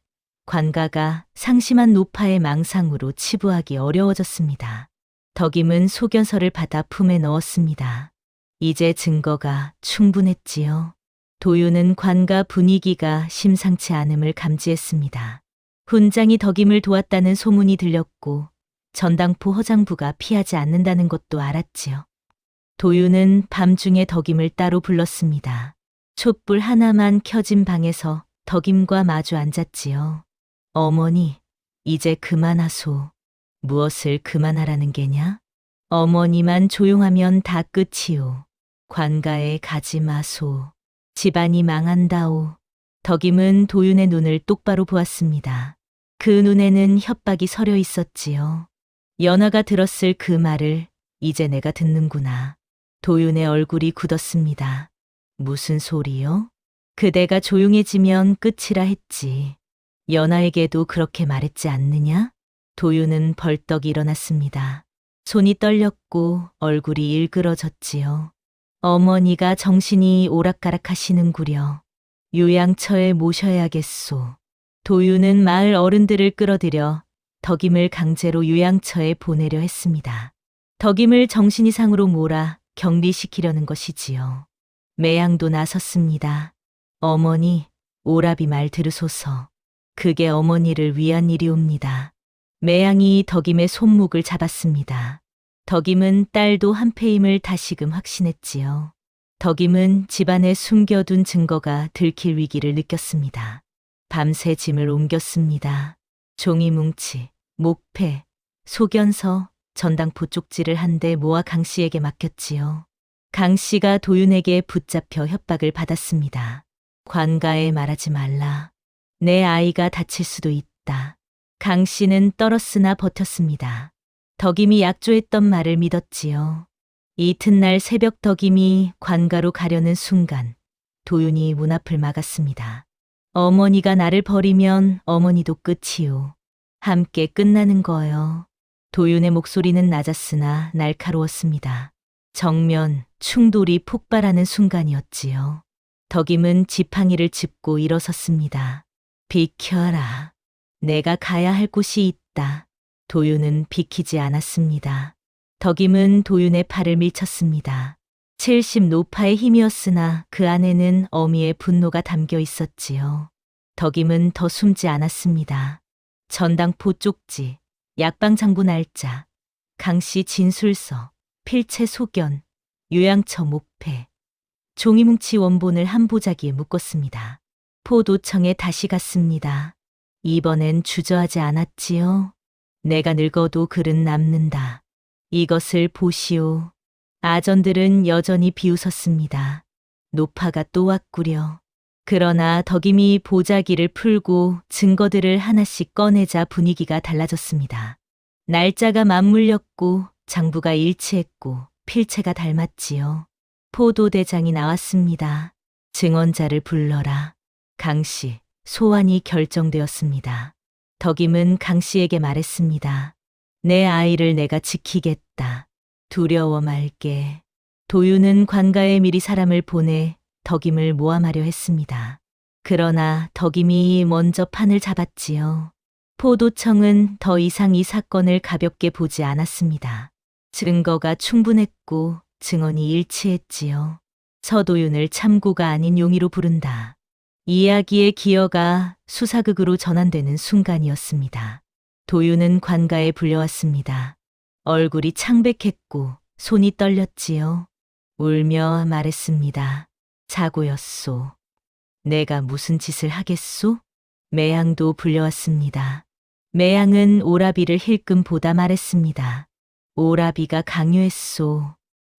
관가가 상심한 노파의 망상으로 치부하기 어려워졌습니다. 덕임은 소견서를 받아 품에 넣었습니다. 이제 증거가 충분했지요. 도윤은 관가 분위기가 심상치 않음을 감지했습니다. 훈장이 덕임을 도왔다는 소문이 들렸고 전당포 허장부가 피하지 않는다는 것도 알았지요. 도윤은 밤중에 덕임을 따로 불렀습니다. 촛불 하나만 켜진 방에서 덕임과 마주 앉았지요. 어머니, 이제 그만하소. 무엇을 그만하라는 게냐? 어머니만 조용하면 다 끝이오. 관가에 가지 마소. 집안이 망한다오. 덕임은 도윤의 눈을 똑바로 보았습니다. 그 눈에는 협박이 서려 있었지요. 연하가 들었을 그 말을 이제 내가 듣는구나. 도윤의 얼굴이 굳었습니다. 무슨 소리요? 그대가 조용해지면 끝이라 했지. 연아에게도 그렇게 말했지 않느냐? 도윤은 벌떡 일어났습니다. 손이 떨렸고 얼굴이 일그러졌지요. 어머니가 정신이 오락가락하시는구려. 요양처에 모셔야겠소. 도윤은 마을 어른들을 끌어들여 덕임을 강제로 요양처에 보내려 했습니다. 덕임을 정신이상으로 몰아 격리시키려는 것이지요. 매양도 나섰습니다. 어머니, 오라비 말 들으소서. 그게 어머니를 위한 일이옵니다. 매양이 덕임의 손목을 잡았습니다. 덕임은 딸도 한패임을 다시금 확신했지요. 덕임은 집안에 숨겨둔 증거가 들킬 위기를 느꼈습니다. 밤새 짐을 옮겼습니다. 종이뭉치, 목패, 소견서, 전당포 쪽지를 한데 모아 강 씨에게 맡겼지요. 강 씨가 도윤에게 붙잡혀 협박을 받았습니다. 관가에 말하지 말라. 내 아이가 다칠 수도 있다. 강 씨는 떨었으나 버텼습니다. 덕임이 약조했던 말을 믿었지요. 이튿날 새벽 덕임이 관가로 가려는 순간 도윤이 문 앞을 막았습니다. 어머니가 나를 버리면 어머니도 끝이요. 함께 끝나는 거요. 도윤의 목소리는 낮았으나 날카로웠습니다. 정면 충돌이 폭발하는 순간이었지요. 덕임은 지팡이를 짚고 일어섰습니다. 비켜라. 내가 가야 할 곳이 있다. 도윤은 비키지 않았습니다. 덕임은 도윤의 팔을 밀쳤습니다. 70 노파의 힘이었으나 그 안에는 어미의 분노가 담겨 있었지요. 덕임은 더 숨지 않았습니다. 전당포 쪽지, 약방장부 날짜, 강씨 진술서, 필체 소견, 요양처 목패, 종이뭉치 원본을 한 보자기에 묶었습니다. 포도청에 다시 갔습니다. 이번엔 주저하지 않았지요. 내가 늙어도 글은 남는다. 이것을 보시오. 아전들은 여전히 비웃었습니다. 노파가 또 왔구려. 그러나 덕임이 보자기를 풀고 증거들을 하나씩 꺼내자 분위기가 달라졌습니다. 날짜가 맞물렸고 장부가 일치했고 필체가 닮았지요. 포도대장이 나왔습니다. 증언자를 불러라. 강씨, 소환이 결정되었습니다. 덕임은 강씨에게 말했습니다. 내 아이를 내가 지키겠다. 두려워 말게. 도윤은 관가에 미리 사람을 보내 덕임을 모함하려 했습니다. 그러나 덕임이 먼저 판을 잡았지요. 포도청은 더 이상 이 사건을 가볍게 보지 않았습니다. 증거가 충분했고 증언이 일치했지요. 서도윤을 참고가 아닌 용의로 부른다. 이야기의 기여가 수사극으로 전환되는 순간이었습니다. 도윤은 관가에 불려왔습니다. 얼굴이 창백했고 손이 떨렸지요. 울며 말했습니다. 사고였소. 내가 무슨 짓을 하겠소? 매양도 불려왔습니다. 매양은 오라비를 힐끔 보다 말했습니다. 오라비가 강요했소.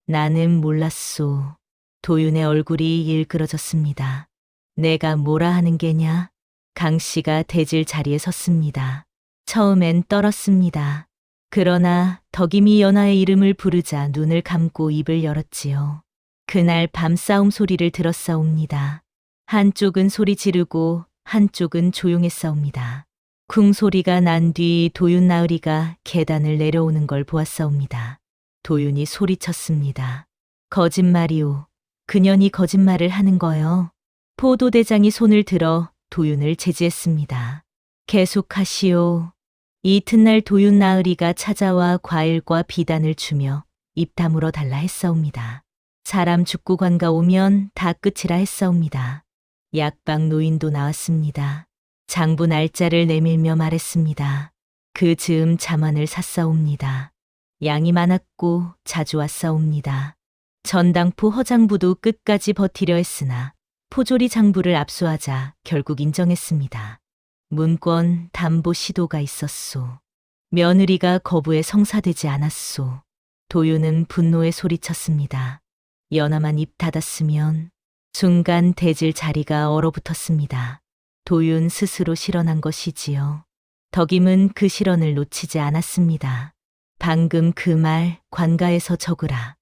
나는 몰랐소. 도윤의 얼굴이 일그러졌습니다. 내가 뭐라 하는 게냐? 강 씨가 대질 자리에 섰습니다. 처음엔 떨었습니다. 그러나 덕임이 연하의 이름을 부르자 눈을 감고 입을 열었지요. 그날 밤 싸움 소리를 들었사옵니다. 한쪽은 소리 지르고 한쪽은 조용했사옵니다. 쿵 소리가 난 뒤 도윤 나으리가 계단을 내려오는 걸 보았사옵니다. 도윤이 소리쳤습니다. 거짓말이오. 그년이 거짓말을 하는 거요. 포도대장이 손을 들어 도윤을 제지했습니다. 계속하시오. 이튿날 도윤 나으리가 찾아와 과일과 비단을 주며 입 다물어 달라 했사옵니다. 사람 죽고 관가 오면 다 끝이라 했사옵니다. 약방 노인도 나왔습니다. 장부 날짜를 내밀며 말했습니다. 그 즈음 자만을 샀사옵니다. 양이 많았고 자주 왔사옵니다. 전당포 허장부도 끝까지 버티려 했으나 포조리 장부를 압수하자 결국 인정했습니다. 문권 담보 시도가 있었소. 며느리가 거부에 성사되지 않았소. 도윤은 분노에 소리쳤습니다. 연하만 입 닫았으면 순간 대질 자리가 얼어붙었습니다. 도윤 스스로 실언한 것이지요. 덕임은 그 실언을 놓치지 않았습니다. 방금 그 말 관가에서 적으라.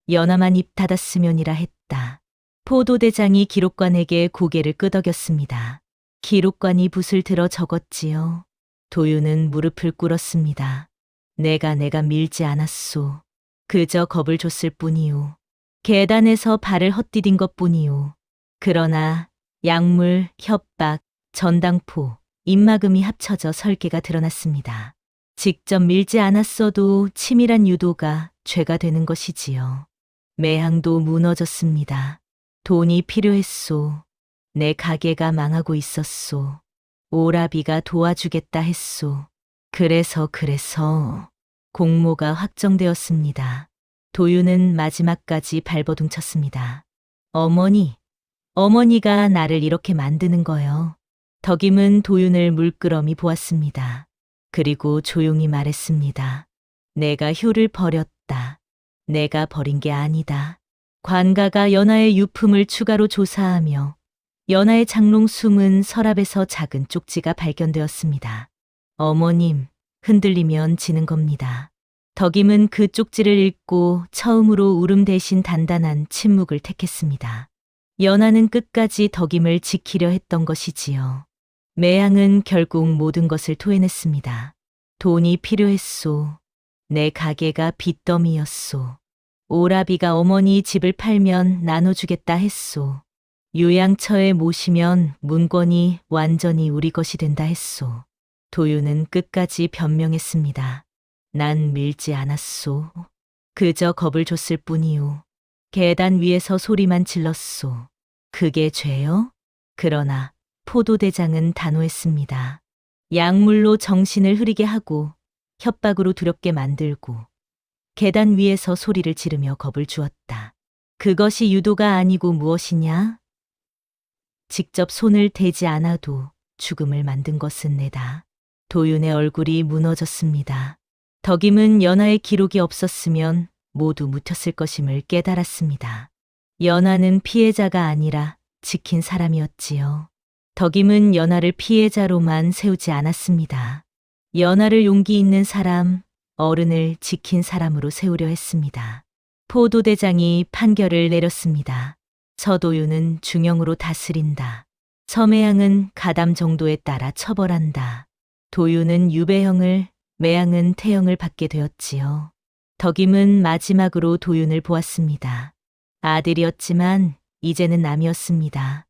연하만 입 닫았으면이라 했다. 포도대장이 기록관에게 고개를 끄덕였습니다. 기록관이 붓을 들어 적었지요. 도윤은 무릎을 꿇었습니다. 내가 밀지 않았소. 그저 겁을 줬을 뿐이요. 계단에서 발을 헛디딘 것뿐이요. 그러나 약물, 협박, 전당포, 입막음이 합쳐져 설계가 드러났습니다. 직접 밀지 않았어도 치밀한 유도가 죄가 되는 것이지요. 매항도 무너졌습니다. 돈이 필요했소. 내 가게가 망하고 있었소. 오라비가 도와주겠다 했소. 그래서 공모가 확정되었습니다. 도윤은 마지막까지 발버둥 쳤습니다. 어머니가 나를 이렇게 만드는 거요. 덕임은 도윤을 물끄러미 보았습니다. 그리고 조용히 말했습니다. 내가 효를 버렸다. 내가 버린 게 아니다. 관가가 연하의 유품을 추가로 조사하며 연하의 장롱 숨은 서랍에서 작은 쪽지가 발견되었습니다. 어머님, 흔들리면 지는 겁니다. 덕임은 그 쪽지를 읽고 처음으로 울음 대신 단단한 침묵을 택했습니다. 연하는 끝까지 덕임을 지키려 했던 것이지요. 매양은 결국 모든 것을 토해냈습니다. 돈이 필요했소. 내 가게가 빚더미였소. 오라비가 어머니 집을 팔면 나눠주겠다 했소. 요양처에 모시면 문권이 완전히 우리 것이 된다 했소. 도윤은 끝까지 변명했습니다. 난 밀지 않았소. 그저 겁을 줬을 뿐이요. 계단 위에서 소리만 질렀소. 그게 죄요? 그러나 포도대장은 단호했습니다. 약물로 정신을 흐리게 하고 협박으로 두렵게 만들고 계단 위에서 소리를 지르며 겁을 주었다. 그것이 유도가 아니고 무엇이냐? 직접 손을 대지 않아도 죽음을 만든 것은 내다. 도윤의 얼굴이 무너졌습니다. 덕임은 연하의 기록이 없었으면 모두 묻혔을 것임을 깨달았습니다. 연하는 피해자가 아니라 지킨 사람이었지요. 덕임은 연하를 피해자로만 세우지 않았습니다. 연하를 용기 있는 사람, 어른을 지킨 사람으로 세우려 했습니다. 포도대장이 판결을 내렸습니다. 서도윤은 중형으로 다스린다. 서매양은 가담 정도에 따라 처벌한다. 도윤은 유배형을, 매양은 태형을 받게 되었지요. 덕임은 마지막으로 도윤을 보았습니다. 아들이었지만 이제는 남이었습니다.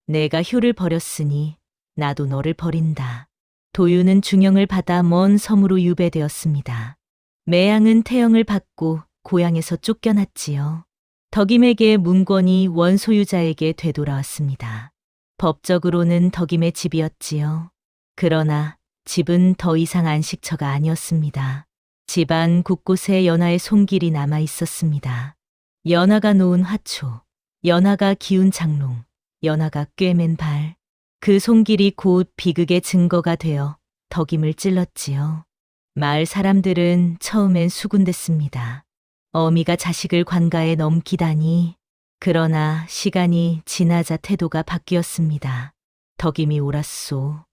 내가 효를 버렸으니 나도 너를 버린다. 도윤은 중형을 받아 먼 섬으로 유배되었습니다. 매양은 태형을 받고 고향에서 쫓겨났지요. 덕임에게 문권이 원소유자에게 되돌아왔습니다. 법적으로는 덕임의 집이었지요. 그러나 집은 더 이상 안식처가 아니었습니다. 집안 곳곳에 연하의 손길이 남아 있었습니다. 연하가 놓은 화초, 연하가 기운 장롱, 연하가 꿰맨 발. 그 손길이 곧 비극의 증거가 되어 덕임을 찔렀지요. 마을 사람들은 처음엔 수군댔습니다. 어미가 자식을 관가에 넘기다니. 그러나 시간이 지나자 태도가 바뀌었습니다. 덕임이 옳았소.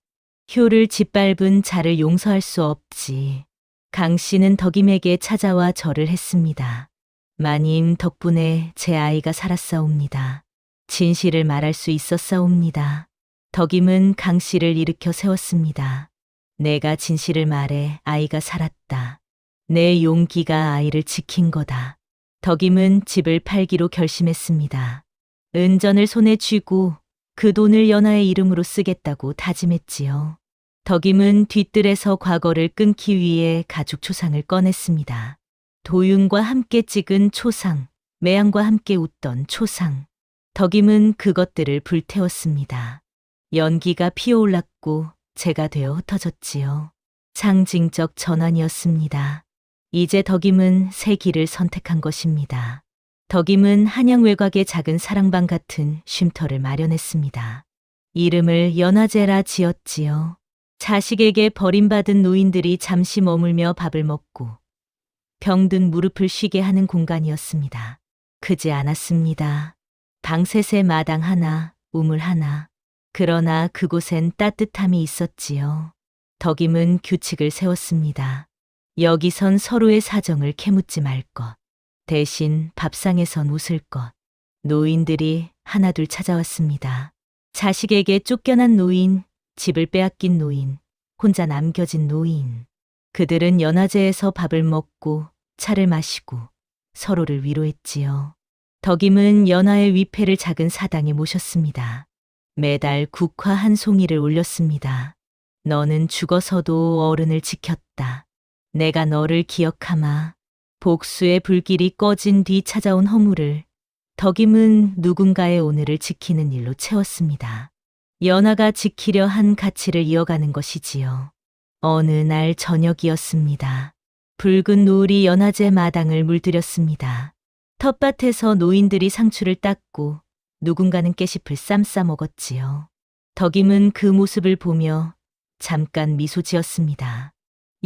효를 짓밟은 자를 용서할 수 없지. 강 씨는 덕임에게 찾아와 절을 했습니다. 마님 덕분에 제 아이가 살았사옵니다. 진실을 말할 수 있었사옵니다. 덕임은 강 씨를 일으켜 세웠습니다. 내가 진실을 말해 아이가 살았다. 내 용기가 아이를 지킨 거다. 덕임은 집을 팔기로 결심했습니다. 은전을 손에 쥐고 그 돈을 연하의 이름으로 쓰겠다고 다짐했지요. 덕임은 뒤뜰에서 과거를 끊기 위해 가죽 초상을 꺼냈습니다. 도윤과 함께 찍은 초상, 매양과 함께 웃던 초상. 덕임은 그것들을 불태웠습니다. 연기가 피어올랐고 재가 되어 흩어졌지요. 상징적 전환이었습니다. 이제 덕임은 새 길을 선택한 것입니다. 덕임은 한양 외곽의 작은 사랑방 같은 쉼터를 마련했습니다. 이름을 연화제라 지었지요. 자식에게 버림받은 노인들이 잠시 머물며 밥을 먹고 병든 무릎을 쉬게 하는 공간이었습니다. 크지 않았습니다. 방셋의 마당 하나, 우물 하나. 그러나 그곳엔 따뜻함이 있었지요. 덕임은 규칙을 세웠습니다. 여기선 서로의 사정을 캐묻지 말 것. 대신 밥상에선 웃을 것. 노인들이 하나둘 찾아왔습니다. 자식에게 쫓겨난 노인, 집을 빼앗긴 노인, 혼자 남겨진 노인. 그들은 연화제에서 밥을 먹고 차를 마시고 서로를 위로했지요. 덕임은 연화의 위패를 작은 사당에 모셨습니다. 매달 국화 한 송이를 올렸습니다. 너는 죽어서도 어른을 지켰다. 내가 너를 기억하마. 복수의 불길이 꺼진 뒤 찾아온 허물을 덕임은 누군가의 오늘을 지키는 일로 채웠습니다. 연화가 지키려 한 가치를 이어가는 것이지요. 어느 날 저녁이었습니다. 붉은 노을이 연화제 마당을 물들였습니다. 텃밭에서 노인들이 상추를 땄고 누군가는 깨씹을 쌈 싸 먹었지요. 덕임은 그 모습을 보며 잠깐 미소 지었습니다.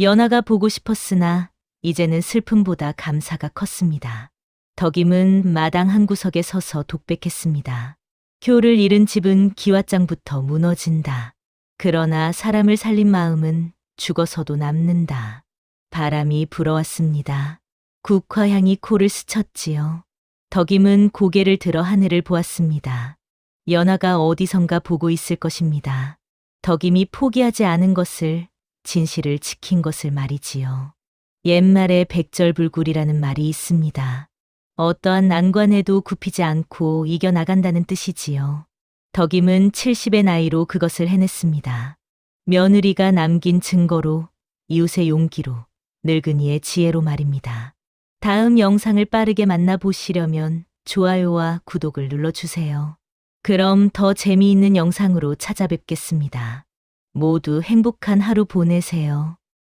연화가 보고 싶었으나 이제는 슬픔보다 감사가 컸습니다. 덕임은 마당 한 구석에 서서 독백했습니다. 교를 잃은 집은 기왓장부터 무너진다. 그러나 사람을 살린 마음은 죽어서도 남는다. 바람이 불어왔습니다. 국화향이 코를 스쳤지요. 덕임은 고개를 들어 하늘을 보았습니다. 연화가 어디선가 보고 있을 것입니다. 덕임이 포기하지 않은 것을, 진실을 지킨 것을 말이지요. 옛말에 백절불굴이라는 말이 있습니다. 어떠한 난관에도 굽히지 않고 이겨나간다는 뜻이지요. 덕임은 70의 나이로 그것을 해냈습니다. 며느리가 남긴 증거로, 이웃의 용기로, 늙은이의 지혜로 말입니다. 다음 영상을 빠르게 만나보시려면 좋아요와 구독을 눌러주세요. 그럼 더 재미있는 영상으로 찾아뵙겠습니다. 모두 행복한 하루 보내세요.